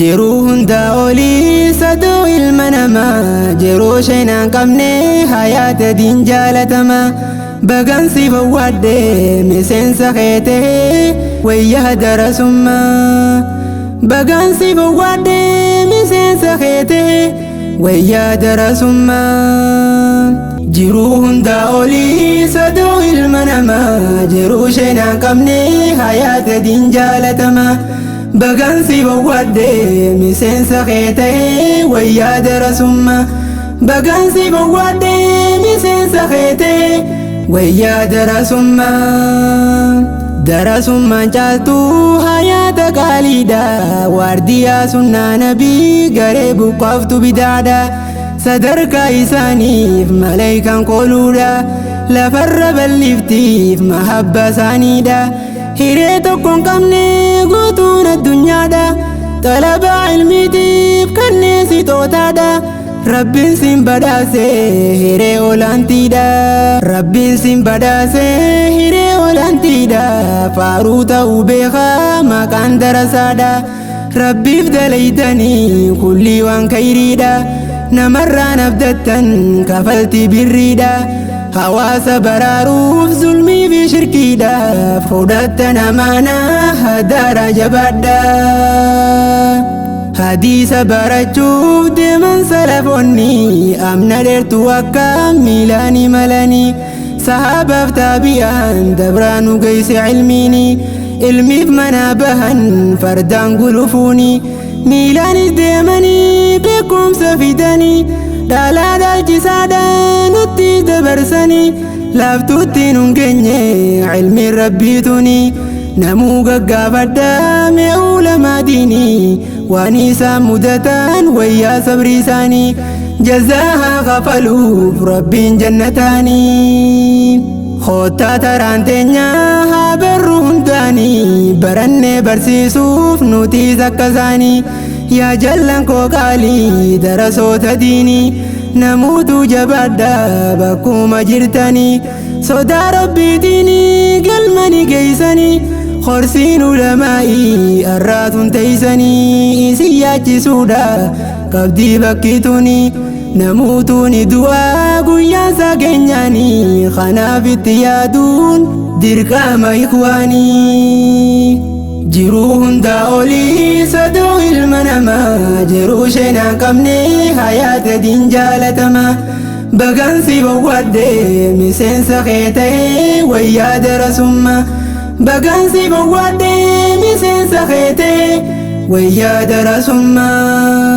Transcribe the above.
jiruu hunda olii saduu ilma namaa jiruu sheenaan qabne hayaata diin jaalatama bagansi fawwaadde miseensa keetee wayyaa darasummaa bagansi fawwaadde miseensa keetee wayyaa darasummaa jiruu hunda olii saduu ilma namaa jiruu sheenaan qabne hayaata diin jaalatama bagansi fawwaadde miseensa keetee wayyaa darasummaa bagansi fawwaadde miseensa keetee wayyaa darasummaan caaltuu hayaata qaaliidha waardiyaa sunnaa nabii garee buqqaaftu bidaadha sadarkaa isaaniif malaayikaan qooluudha lafarra bal'iftiif mahabba isaaniidha hiree tokkoon qabne guutuun addunyaadha talabaa ilmiitiif kanneesi xootaadha Rabbiin sin badhaase hiree olaantiidha Rabbiin sin badhaase hiree olaantiidha faaruu ta'uu beekaa maqaan darasaadha Rabbiif dalaytanii kulli waan khayriidha namarraan abdattan kafaltii birriidha hawaasa baraaruuf zulmii fi shirkiidhaaf fudhattan amaanaa hadaara jabaadha hadiisa barachuuf deeman salafoonni amna dheertuu akka miilaanii malanii sahabaaf taabiyaan dabraanu geeyse cilmiini ilmiif manaa bahan fardaan gulufuuni miilaanis deemanii beekumsa fidanii dhalaa dhaalchisaadhaan nutti dabarsanii laaftuutti nun geenye cilmiin rabbiituni namuu gaggaafadhaa mee ulamaa diinii waan isaan mudatan wayyaa sabrii isaanii jazaa kafaluuf rabbiin jannataanii khoottaa taraan teenyaa haa barru hundaanii barannee barsiisuuf nutiis akka isaanii yaa jallan koo qaalii darasoota diinii namuutu jabaadha bakkuma jirtanii sodaa rabbiitiinii galmani geeysanii khorsiin ulamaa'i arraatun teeysanii isin yaachisuudha qabdii bakkituni namuutuni du'aa guyyaansa keenyaanii kanaaf itti yaaduun dirqama ikwaanii jiruu hunda olii saduu ilma namaa jiruu sheenaan qabne hayaata diin jaalatama bagansi fawwaadde miseensa keetee wayyaa darasummaa bagansi fawwaadde miseensa keetee wayyaa darasummaa